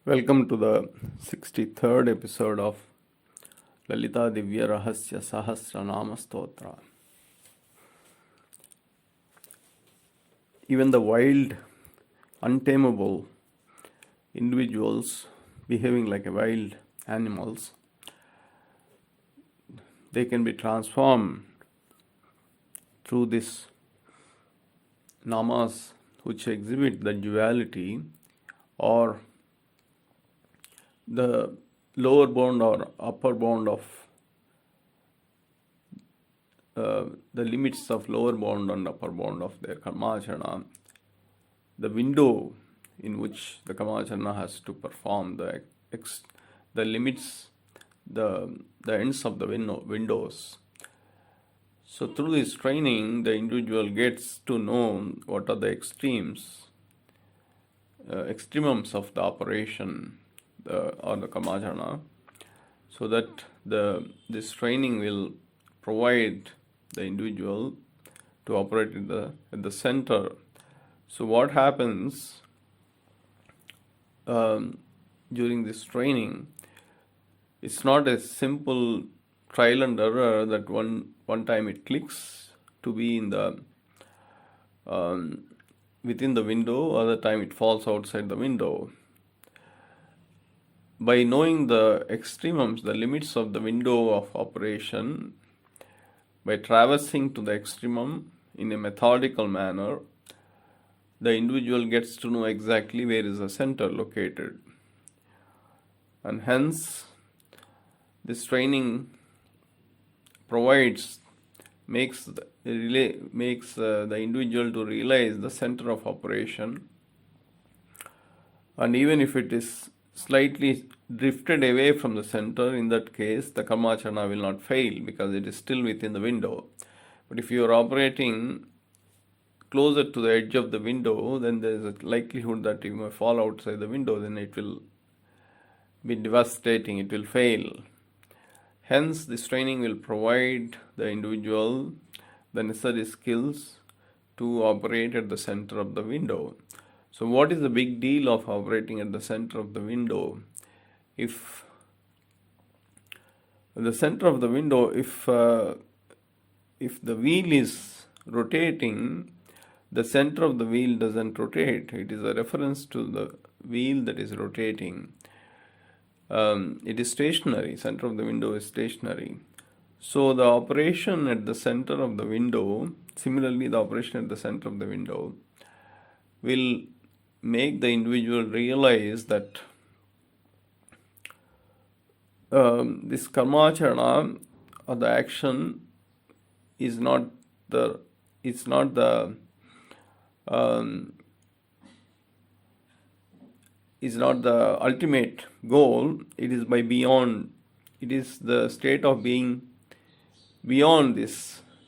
Welcome to the 63rd episode of Lalitha Sahasranam Stotra. Even the wild, untamable individuals behaving like wild animals, they can be transformed through these namas which exhibit the duality or the lower bound or upper bound of the limits of lower bound and upper bound of their karmacharana, the window in which the karmacharana has to perform, the limits, the ends of the windows. So through this training, the individual gets to know what are the extremes, extremums of the operation or the karmacharana, so that this training will provide the individual to operate at the center. So what happens during this training? It's not a simple trial and error that one time it clicks to be in the within the window, other time it falls outside the window. By knowing the extremums, the limits of the window of operation, by traversing to the extremum in a methodical manner, the individual gets to know exactly where is the center located. And hence, this training makes the individual to realize the center of operation. And even if it is slightly drifted away from the center, in that case the karmacharana will not fail because it is still within the window. But if you are operating closer to the edge of the window, then there is a likelihood that you may fall outside the window, then it will be devastating, it will fail. Hence, this training will provide the individual the necessary skills to operate at the center of the window. So what is the big deal of operating at the center of the window? If the center of the window, if the wheel is rotating, the center of the wheel doesn't rotate. It is a reference to the wheel that is rotating. It is stationary. Center of the window is stationary. So the operation at the center of the window, similarly the operation at the center of the window will make the individual realize that this karmacharana or the action is not the ultimate goal. It is it is the state of being beyond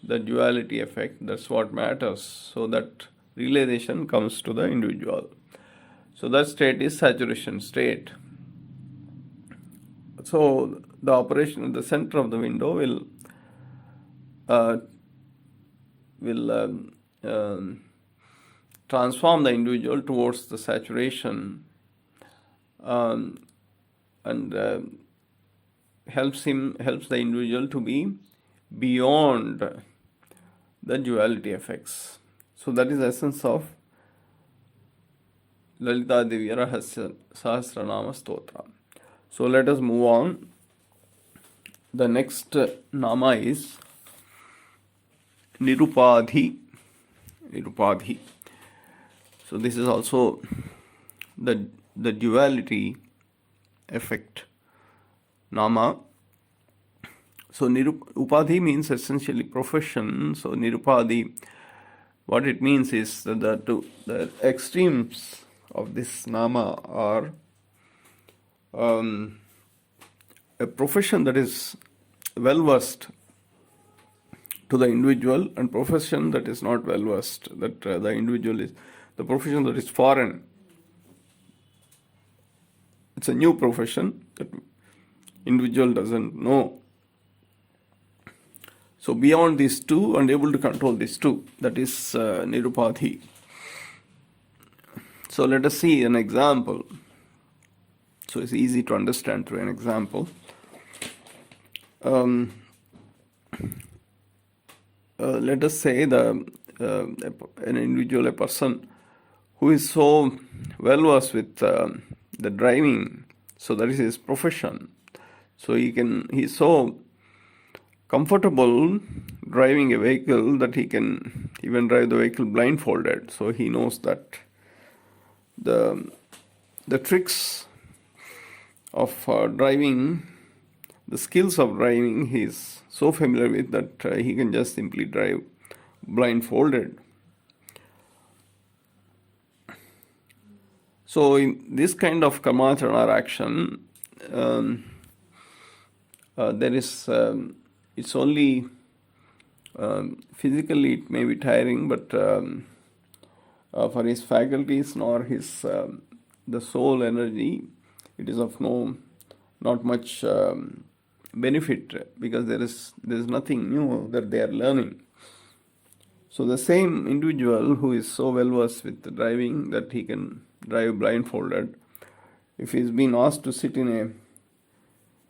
the duality effect. That's what matters. So that realization comes to the individual. So that state is saturation state. So the operation at the center of the window will transform the individual towards the saturation and helps the individual to be beyond the duality effects. So that is the essence of Lalitha Sahasranam Stotra. So let us move on. The next nama is Nirupadhi. So this is also the duality effect nama. So Upadhi means essentially profession. So Nirupadhi, what it means is that the extremes of this nama are a profession that is well versed to the individual and profession that is not well versed, that the individual is the profession that is foreign. It's a new profession that individual doesn't know. So beyond these two and able to control these two, that is Nirupadhi. So let us see an example. So it's easy to understand through an example. Let us say an individual, a person who is so well versed with the driving, so that is his profession. So he's so comfortable driving a vehicle that he can even drive the vehicle blindfolded. So he knows that the tricks of driving, the skills of driving, he's so familiar with that he can just simply drive blindfolded. So in this kind of karmacharana action, there is it's only physically it may be tiring, but for his faculties nor his the soul energy, it is of not much benefit, because there is nothing new that they are learning. So the same individual who is so well versed with the driving that he can drive blindfolded, if he's been asked to sit in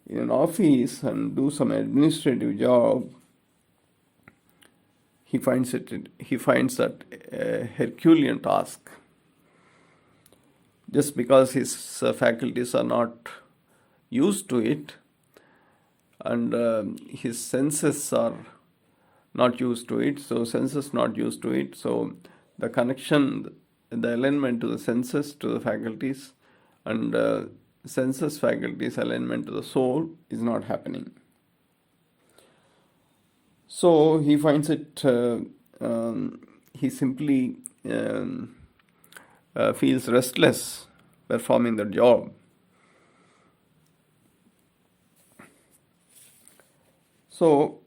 an office and do some administrative job, he finds that a Herculean task, just because his faculties are not used to it, and his senses are not used to it. So senses not used to it, so the connection, the alignment to the senses, to the faculties, and senses, faculties, alignment to the soul is not happening. So he finds it, he simply feels restless performing the job. So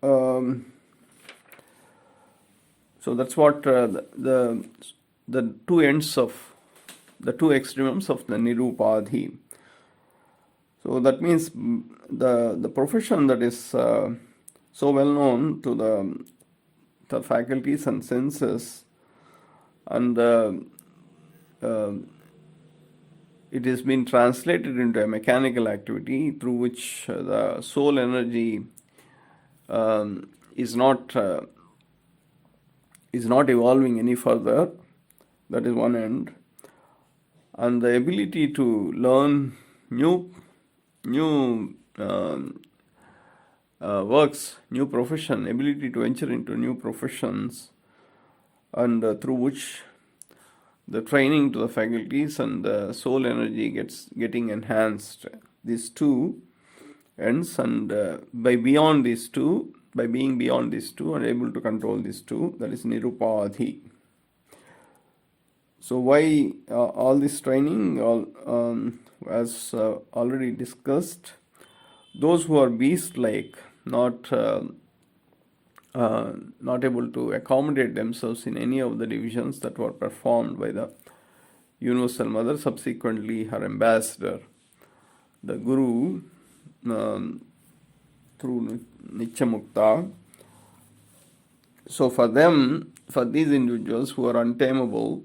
that's what the two ends of the two extremes of the Nirupadhi. So that means the profession that is so well known to the faculties and senses, and it has been translated into a mechanical activity through which the soul energy is not evolving any further. That is one end. And the ability to learn new works, new profession, ability to enter into new professions, and through which the training to the faculties and the soul energy getting enhanced. These two ends, and by being beyond these two and able to control these two, that is Nirupadhi. So why all this training? As already discussed, those who are beast-like, not able to accommodate themselves in any of the divisions that were performed by the Universal Mother, subsequently her ambassador, the Guru, through Nityamukta. So for these individuals who are untamable,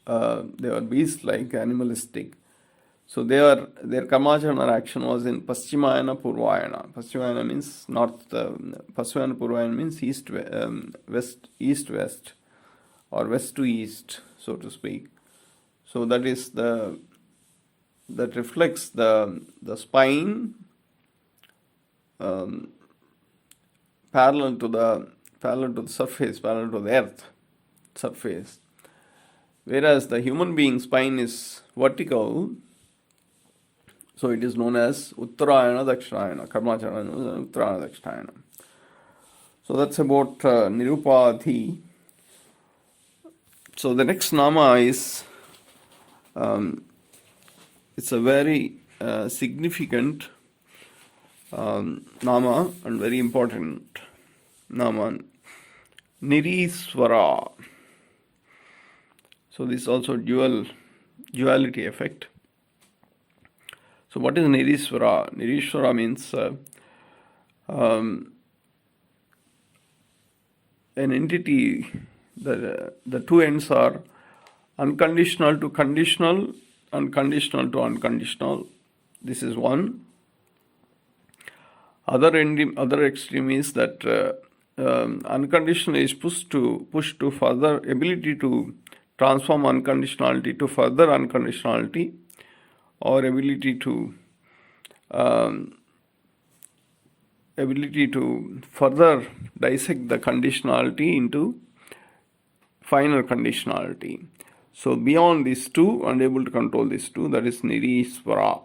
they are beast-like, animalistic. So their karmacharana action was in Paschimana Purvayana. Paschimana means north. Paschimana Purvayana means east-west, or west to east, so to speak. So that reflects the spine parallel to the surface, parallel to the earth surface. Whereas the human being spine is vertical, so it is known as Uttarayana Dakshinayana. Karmacharana is Uttarayana Dakshinayana. So that's about Nirupadhi. So the next nama is, it's a very significant nama and very important nama, Nireesvara. So this is also duality effect. So what is Nireesvara? Nireesvara means an entity. The two ends are unconditional to conditional unconditional to unconditional. This is one. Other extreme is that unconditional is pushed to further ability to transform unconditionality to further unconditionality, or ability to further dissect the conditionality into final conditionality. So beyond these two, unable to control these two, that is Nireesvara.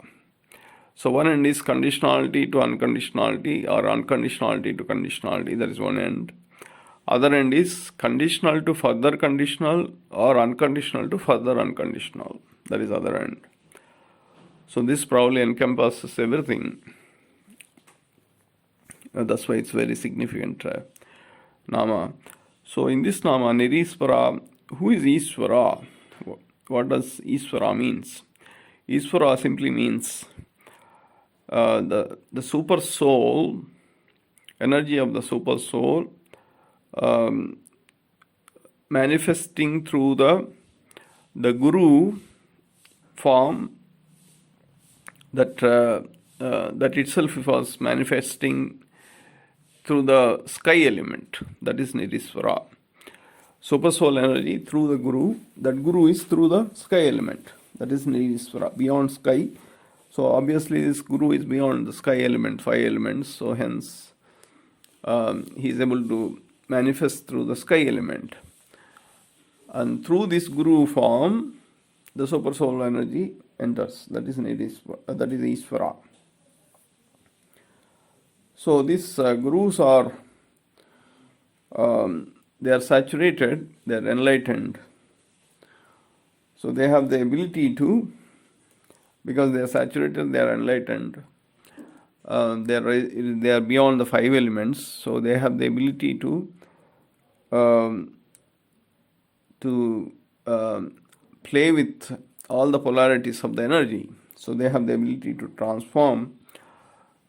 So one end is conditionality to unconditionality, or unconditionality to conditionality, that is one end. Other end is conditional to further conditional, or unconditional to further unconditional, that is other end. So this probably encompasses everything. That's why it's very significant Nama. So in this Nama, Nireesvara, who is Isvara? What does Isvara means? Isvara simply means the super soul, energy of the super soul, manifesting through the Guru form, that itself was manifesting through the sky element, that is Nireesvara. Super soul energy through the Guru, that Guru is through the sky element, that is Nireesvara, beyond sky. So obviously this Guru is beyond the sky element, 5 elements, so hence he is able to manifest through the sky element. And through this Guru form, the super soul energy enters, that is Isvara. So these Gurus are, they are saturated, they are enlightened. So they have the ability to, because they are saturated, they are enlightened. They are beyond the 5 elements, so they have the ability to play with all the polarities of the energy. So they have the ability to transform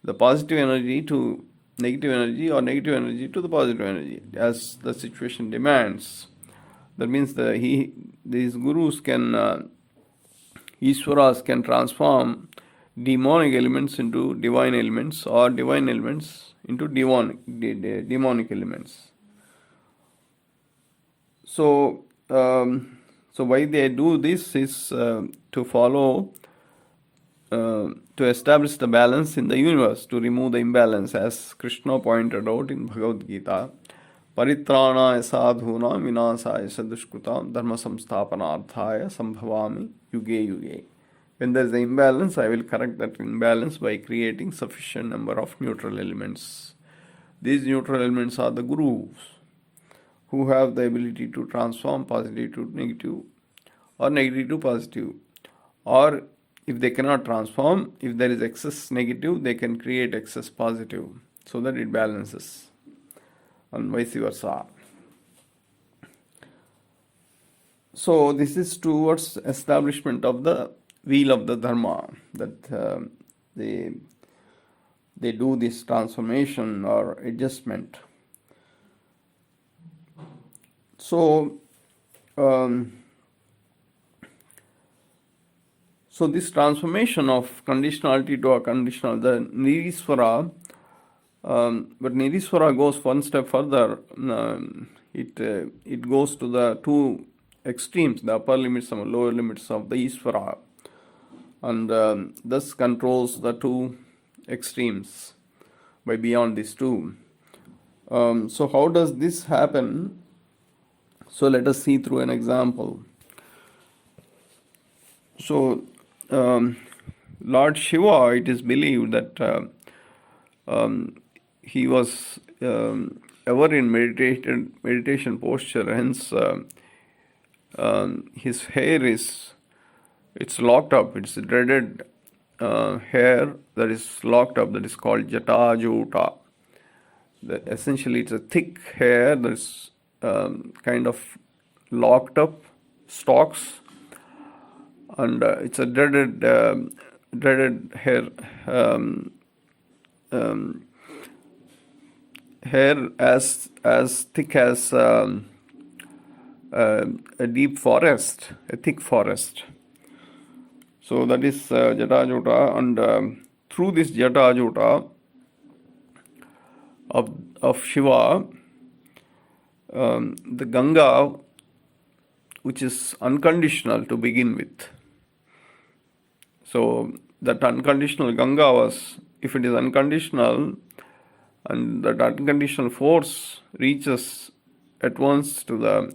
the positive energy to negative energy, or negative energy to the positive energy, as the situation demands. That means these Gurus can, Iswaras can transform demonic elements into divine elements, or divine elements into demonic elements. So why they do this is to follow, to establish the balance in the universe, to remove the imbalance, as Krishna pointed out in Bhagavad Gita. Paritranaya sadhuna vinasaya sadushkrutam dharma samsthapanarthaya sambhavami yuge yuge. When there is an imbalance, I will correct that imbalance by creating sufficient number of neutral elements. These neutral elements are the Gurus, who have the ability to transform positive to negative, or negative to positive. Or if they cannot transform, if there is excess negative, they can create excess positive, so that it balances, and vice versa. So this is towards establishment of the wheel of the dharma, that they do this transformation or adjustment. So this transformation of conditionality to a conditional, the Nireesvara, but Nireesvara goes one step further. It goes to the two extremes, the upper limits and lower limits of the Isvara, and thus controls the two extremes by beyond these two. So how does this happen? So let us see through an example. So Lord Shiva, it is believed that he was ever in meditation posture, hence his hair it's locked up, it's dreaded hair that is locked up, that is called Jata Juta. Essentially it's a thick hair that is kind of locked up, stalks, and it's a dreaded hair, hair as thick as a deep forest, a thick forest. So that is Jata Jota, and through this Jata Jota of Shiva, the Ganga, which is unconditional to begin with. So that unconditional Ganga was, if it is unconditional, and that unconditional force reaches at once to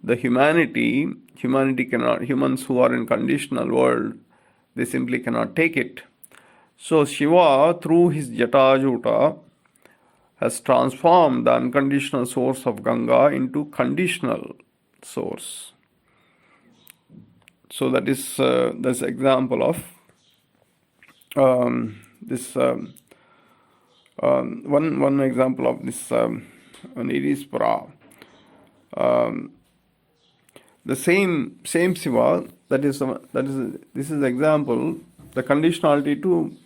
the humanity cannot, humans who are in conditional world, they simply cannot take it. So Shiva, through his Jata Jota, has transformed the unconditional source of Ganga into conditional source. So that is this example of this one example of this Nireesvara. The same Shiva, this is example, the conditionality to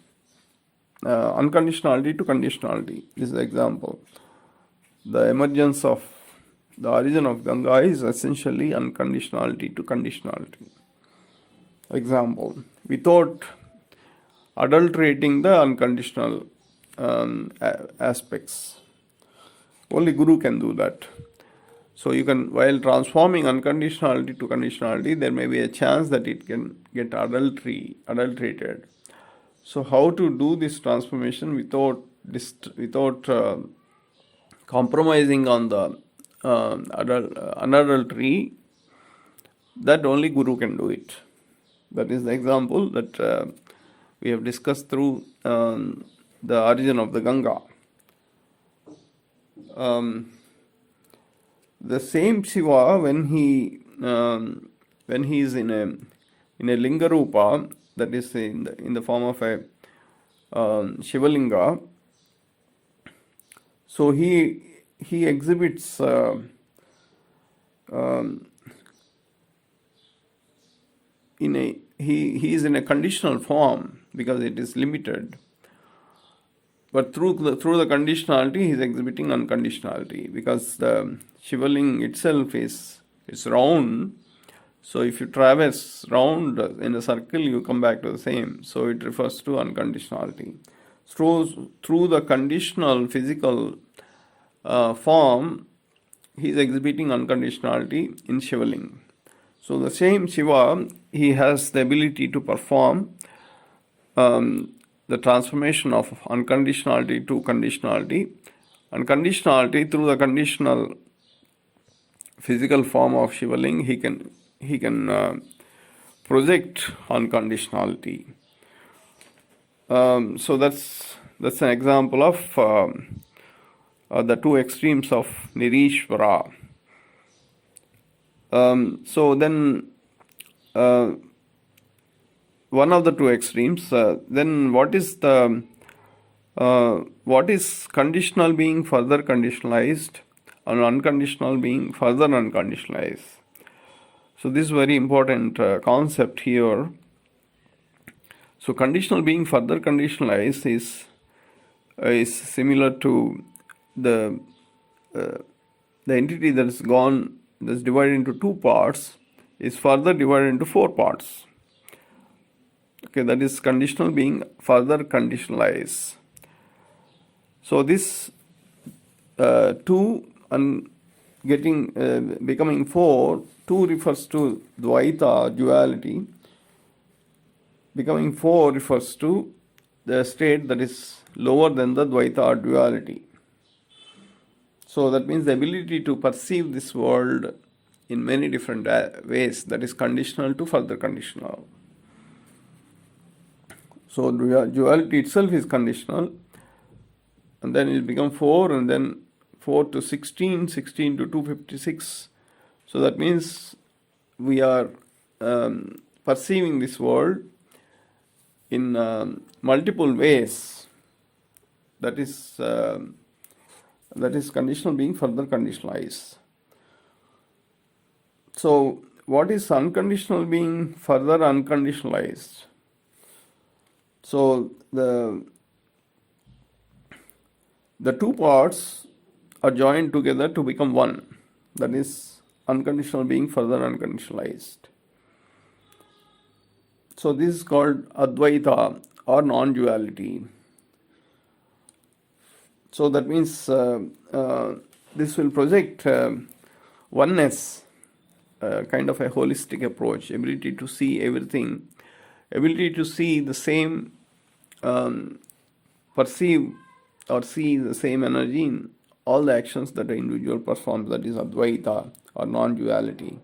unconditionality to conditionality. This is example. The emergence of the origin of Ganga is essentially unconditionality to conditionality. Example, without adulterating the unconditional aspects. Only Guru can do that. So you can, while transforming unconditionality to conditionality, there may be a chance that it can get adulterated. So how to do this transformation without compromising on the unadultery? That only Guru can do it. That is the example that we have discussed through the origin of the Ganga. The same Shiva, when he is in a Linga Rupa, that is in the form of a Shivalinga, so he exhibits he is in a conditional form because it is limited. But through the conditionality, he is exhibiting unconditionality, because the Shivaling itself is round. So if you traverse round in a circle, you come back to the same. So it refers to unconditionality. Through the conditional physical form, he is exhibiting unconditionality in Shivaling. So the same Shiva, he has the ability to perform the transformation of unconditionality to conditionality. Unconditionality, through the conditional physical form of Shivaling, he can project unconditionality. So that's an example of the two extremes of Nireesvara. So then one of the two extremes, then what is conditional being further conditionalized and unconditional being further unconditionalized? So this is very important concept here. So conditional being further conditionalized is similar to the entity that's divided into two parts is further divided into four parts. Okay, that is conditional being further conditionalized. So this two and becoming four, two refers to Dvaita, duality. Becoming four refers to the state that is lower than the Dvaita, duality. So that means the ability to perceive this world in many different ways, that is conditional to further conditional. So duality itself is conditional, and then it becomes 4, and then 4 to 16, 16 to 256. So that means we are perceiving this world in multiple ways. That is conditional being further conditionalized. So what is unconditional being further unconditionalized? So the two parts are joined together to become one. That is unconditional being further unconditionalized. So this is called Advaita or non-duality. So that means this will project oneness, kind of a holistic approach, ability to see everything, ability to see the same, perceive or see the same energy in all the actions that the individual performs. That is Advaita or non-duality.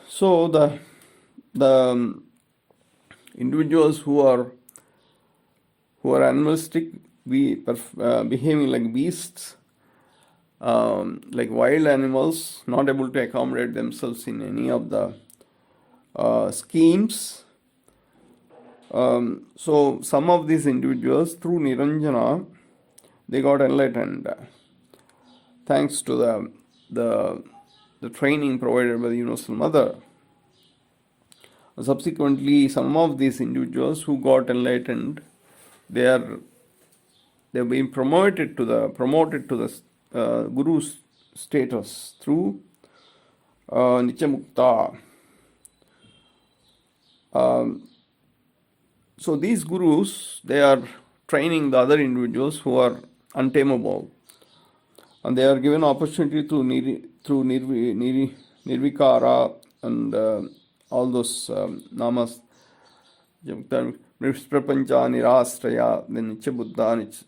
So the individuals who are animalistic, behaving like beasts, like wild animals, not able to accommodate themselves in any of the schemes. So some of these individuals, through Niranjana, they got enlightened, thanks to the training provided by the Universal Mother. Subsequently, some of these individuals who got enlightened, they've been promoted to the Guru's status through Nityamukta. So these gurus, they are training the other individuals who are untamable, and they are given opportunity through Nirvikara and all those namas. Nisprapancha Nirasraya, then Nicha Buddha, Nicha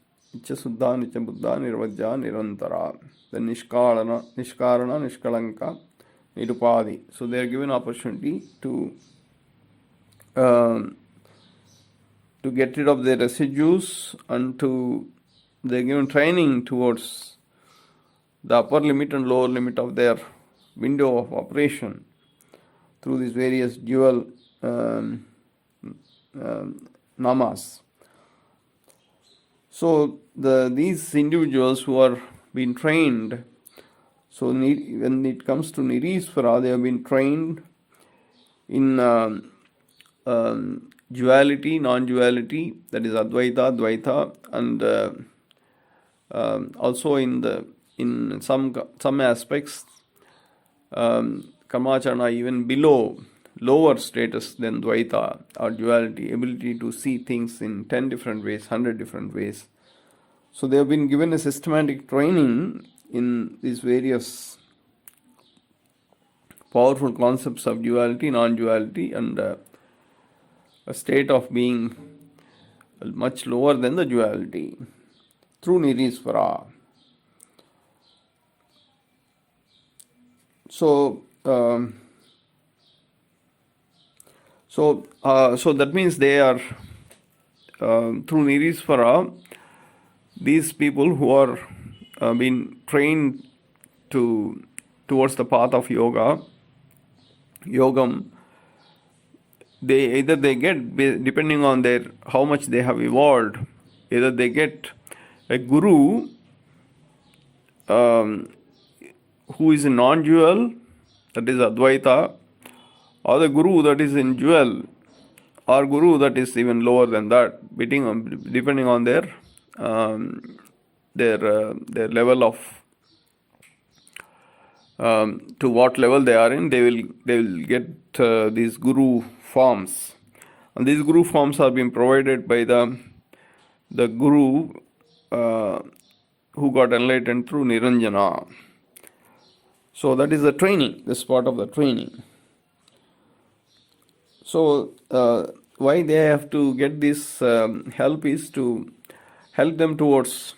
Suddha, Nicha Buddha, Nirvajja, Nirantara, then Nishkarana, Nishkalanka, Nirupadhi. So they are given opportunity to get rid of their residues, and they are given training towards the upper limit and lower limit of their window of operation through these various dual namas. So these individuals who are being trained, so when it comes to Nireesvara, they have been trained in duality, non-duality, that is Advaita, Dvaita, and also in some aspects, Kamacharana even below, lower status than Dvaita or duality, ability to see things in 10 different ways, 100 different ways. So they have been given a systematic training in these various powerful concepts of duality, non-duality, and a state of being much lower than the duality through Nireesvara. So that means they are through Nireesvara, these people who are being trained towards the path of yogam, they get, depending on how much they have evolved, either they get a guru who is non-dual, that is Advaita, or the guru that is in dual, or guru that is even lower than that, depending on their level of to what level they are in, they will get these guru forms, and these guru forms are being provided by the guru who got enlightened through Niranjana. So that is the training. This is part of the training. So why they have to get this help is to help them towards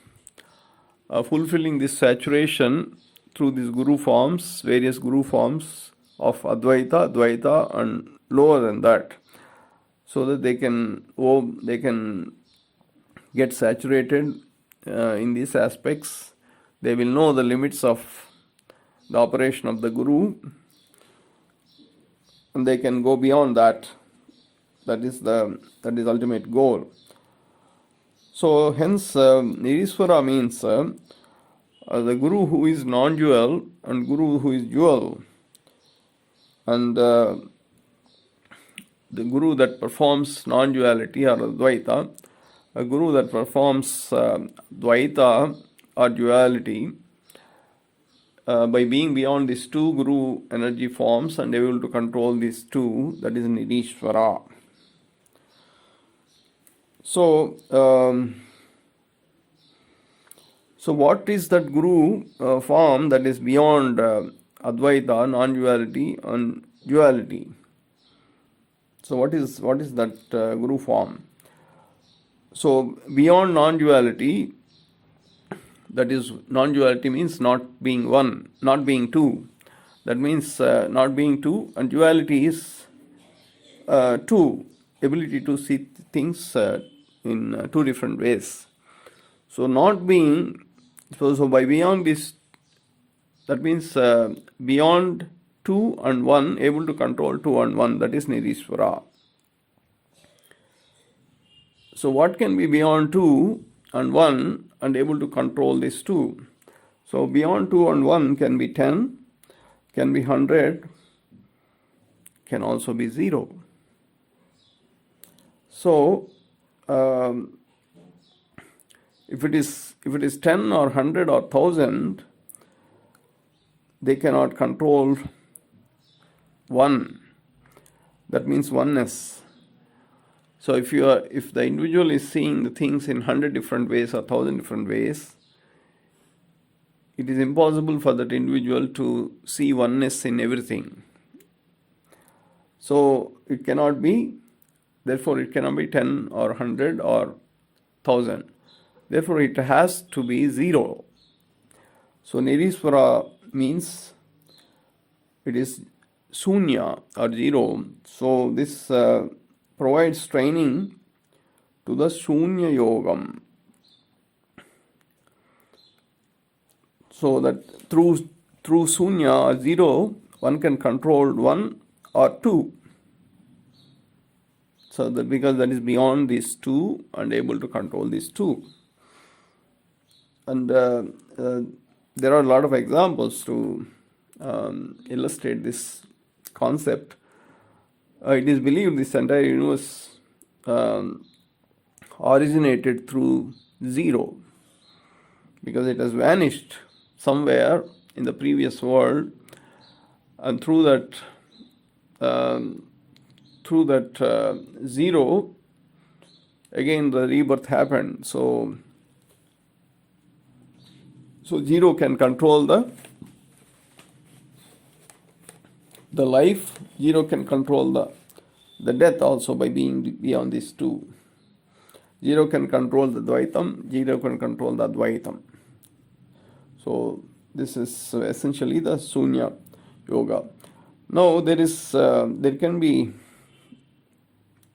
fulfilling this saturation through these guru forms, various guru forms of Advaita, Dvaita, and lower than that, so that they can get saturated in these aspects. They will know the limits of the operation of the guru, and they can go beyond that. That is ultimate goal. So hence Nireesvara means the guru who is non-dual and guru who is dual, and the guru that performs non-duality or Advaita, a guru that performs Dvaita or duality, by being beyond these two Guru energy forms and able to control these two, that is Nireesvara. So, so what is that Guru form that is beyond Advaita, non-duality and duality? So what is that Guru form? So beyond non-duality, that is, non-duality means not being one, not being two. That means not being two, and duality is two, ability to see things in two different ways. So not being, so by beyond this, that means beyond two and one, able to control two and one, that is Nireesvara. So what can be beyond two and one and able to control these two? So beyond 2 and 1 can be 10, can be 100, can also be 0. So if it is 10 or 100 or 1000, they cannot control 1. That means oneness. So if the individual is seeing the things in 100 different ways or 1000 different ways, it is impossible for that individual to see oneness in everything. So it cannot be, therefore it cannot be 10 or 100 or 1000. Therefore it has to be 0. So Nireesvara means it is Sunya or 0. So this provides training to the Shunya Yogam. So that through Sunya or 0, one can control 1 or 2. So that because that is beyond these two and able to control these two. And there are a lot of examples to illustrate this concept. It is believed this entire universe originated through 0, because it has vanished somewhere in the previous world, and through that 0, again the rebirth happened. So 0 can control the life, 0 can control the death also by being beyond these two. 0 can control the Dvaitam, 0 can control the Advaitam. So this is essentially the Sunya Yoga. Now there can be,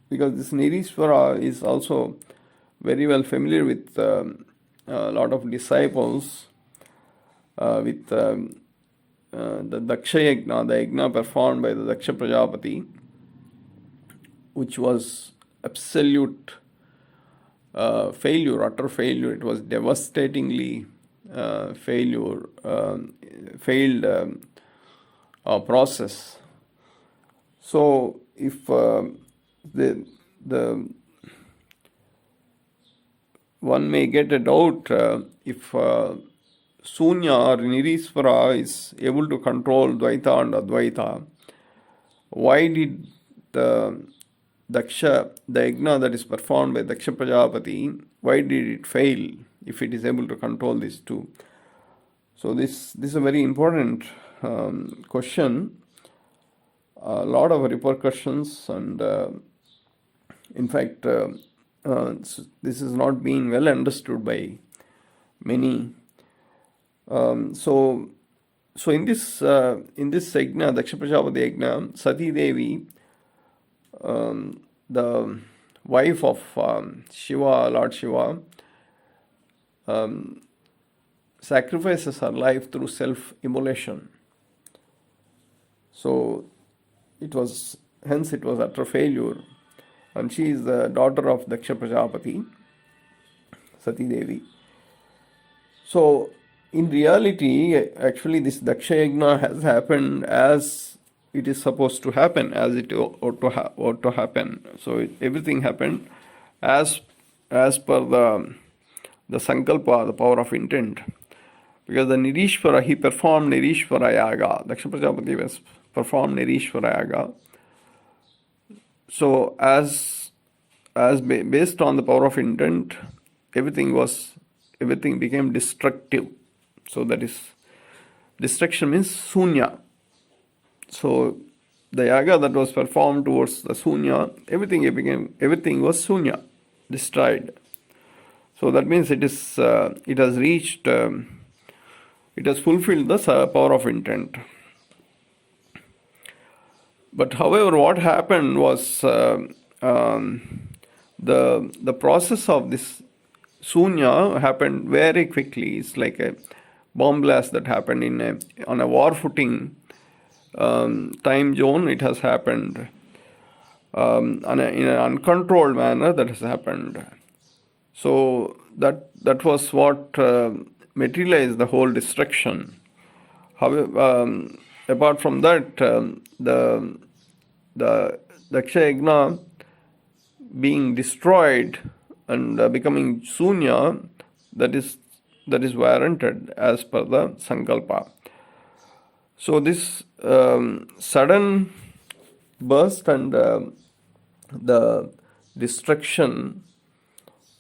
because this Nireesvara is also very well familiar with a lot of disciples, with the Daksha Yajna, the Yajna performed by the Daksha Prajapati, which was absolute failure, utter failure. It was devastatingly failed process. So if the one may get a doubt if Sunya or Nireesvara is able to control Dvaita and Advaita, why did the yajna that is performed by Daksha Prajapati, why did it fail if it is able to control these two? So this is a very important question. A lot of repercussions, and in fact this is not being well understood by many. So in this yajna, Daksha Prajapati yajna, Sati Devi, the wife of Shiva, Lord Shiva, sacrifices her life through self-immolation. So hence it was utter failure, and she is the daughter of Daksha Prajapati, Sati Devi. So in reality, actually this Daksha Yajna has happened as it is supposed to happen, as it ought to happen. So everything happened as per the sankalpa, the power of intent. because the Nireesvara, he performed Nireesvara Yaga. Daksha Prajapati was performed Nireesvara Yaga. So based on the power of intent, everything became destructive. So that is, destruction means sunya. So the yaga that was performed towards the sunya, everything was sunya, destroyed. So that means it has reached, it has fulfilled the power of intent. But however, what happened was the process of this sunya happened very quickly. It's like a bomb blast that happened on a war footing time zone. It has happened in an uncontrolled manner. That has happened. So that was what materialized the whole destruction. However, apart from that, the Daksha being destroyed and becoming sunya, that is warranted as per the sankalpa. So this sudden burst and the destruction,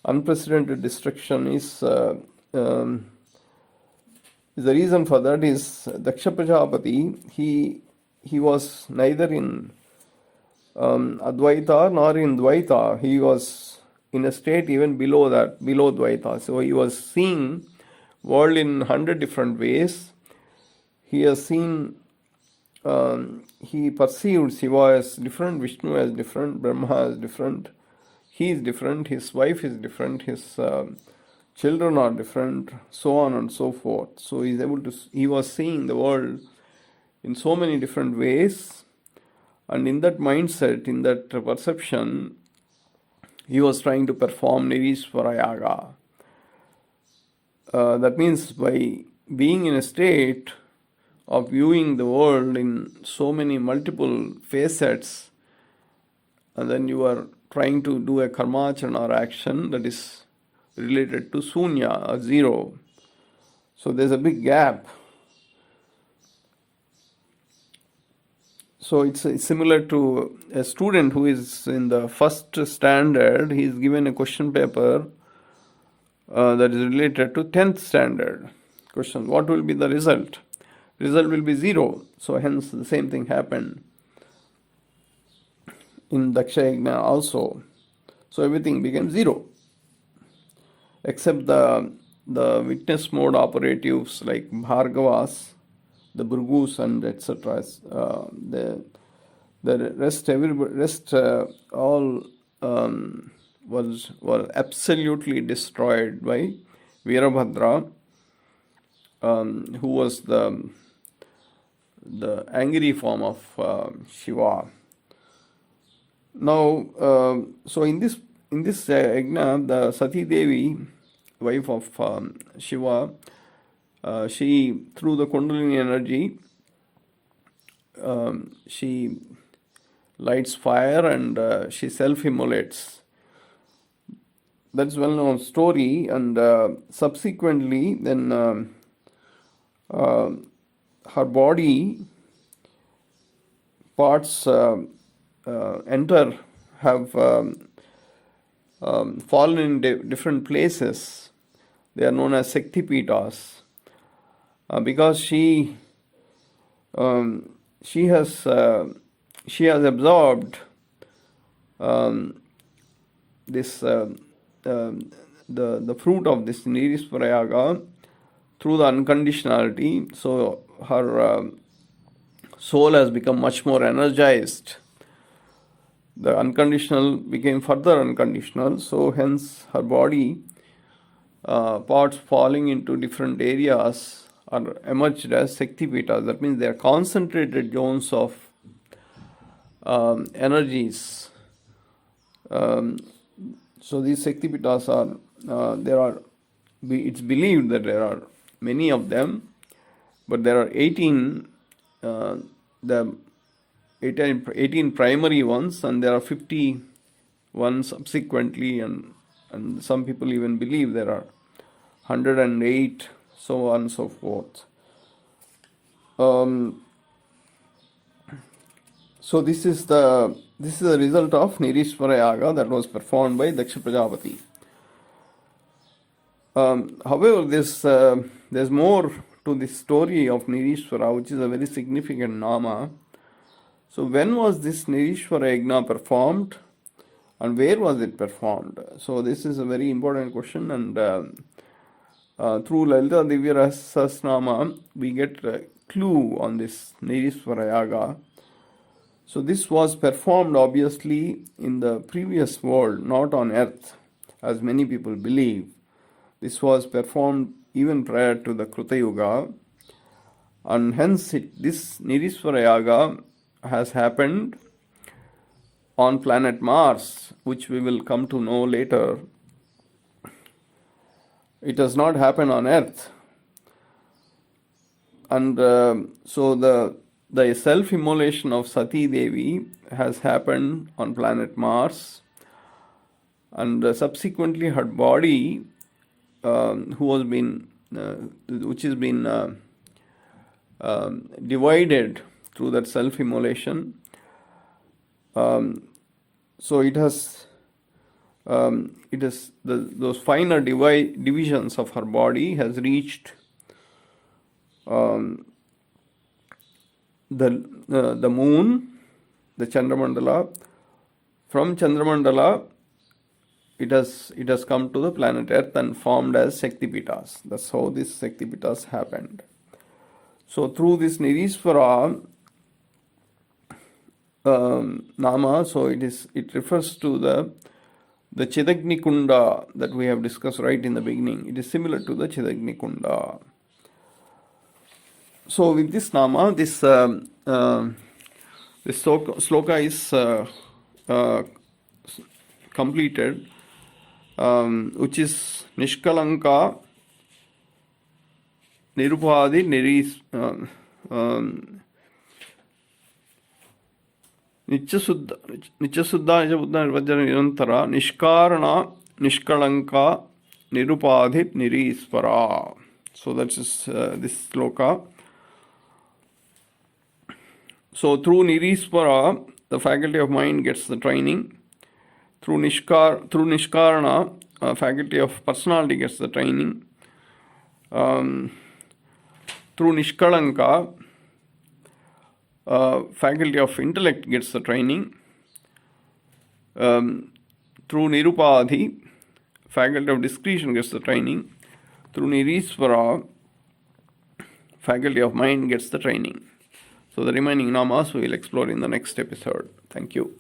unprecedented destruction, is the reason for that is Daksha Prajapati. He was neither in Advaita nor in Dvaita. He was in a state even below Dvaita. So he was seeing world in 100 different ways. He has seen, he perceived Shiva as different, Vishnu as different, Brahma as different. He is different, his wife is different, his children are different, so on and so forth. So he was seeing the world in so many different ways. And in that mindset, in that perception, he was trying to perform Nireesvara Yaga. That means by being in a state of viewing the world in so many multiple facets, and then you are trying to do a karmacharana or action that is related to sunya or zero. So there's a big gap. So it's similar to a student who is in the first standard. He is given a question paper that is related to 10th standard. Question: what will be the result? Result will be zero. So hence the same thing happened in Daksha also. So everything became zero, except the witness mode operatives like Bhargavas, the Burgus and etc. The rest all were absolutely destroyed by Veerabhadra, who was the angry form of Shiva. Now, so in this yajna, the Sati Devi, wife of Shiva, she, through the Kundalini energy, she lights fire and she self-immolates. That's well-known story. And subsequently, then her body parts have fallen in different places. They are known as Shakti Pitas. Because she has absorbed this the fruit of this Nireesvara Yaga through the unconditionality. So her soul has become much more energized. The unconditional became further unconditional. So hence her body parts falling into different areas are emerged as Shakti Pitas. That means they are concentrated zones of energies. So these Shakti Pitas are, it's believed that there are many of them, but there are 18 primary ones, and there are 51 subsequently, and some people even believe there are 108 so on and so forth. So this is the result of Nireesvara Yaga that was performed by Daksha Prajapati. However, there's more to this story of Nireesvara, which is a very significant nama. So when was this Nireesvara Yagna performed, and where was it performed? So this is a very important question, and through Lalitha Sahasranaam we get a clue on this Nireesvara Yaga. So this was performed obviously in the previous world, not on earth, as many people believe. This was performed even prior to the Kruta Yuga, and hence this Nireesvara Yaga has happened on planet Mars, which we will come to know later. It does not happen on earth. And so the self-immolation of Sati Devi has happened on planet Mars, and subsequently her body, which has been divided through that self-immolation. So it has those finer divisions of her body has reached the moon, the Chandramandala. From Chandramandala, it has come to the planet Earth and formed as Shaktipitas. That's how these Shaktipitas happened. So through this Nireesvara nama, so it refers to the Chidagni Kunda that we have discussed right in the beginning. It is similar to the Chidagni Kunda. So with this nama, this sloka is completed, which is Nishkalanka Nirupadhi Nityasuddha Nityasuddha Nirvajana Nirantara Nishkarana Nishkalanka Nirupadhi Nireesvara. So that is this sloka. So through Nireesvara, the faculty of mind gets the training. Through Nishkarana, faculty of personality gets the training. Through Nishkalanka, faculty of intellect gets the training. Through Nirupadhi, faculty of discretion gets the training. Through Nireesvara, faculty of mind gets the training. So the remaining namas we will explore in the next episode. Thank you.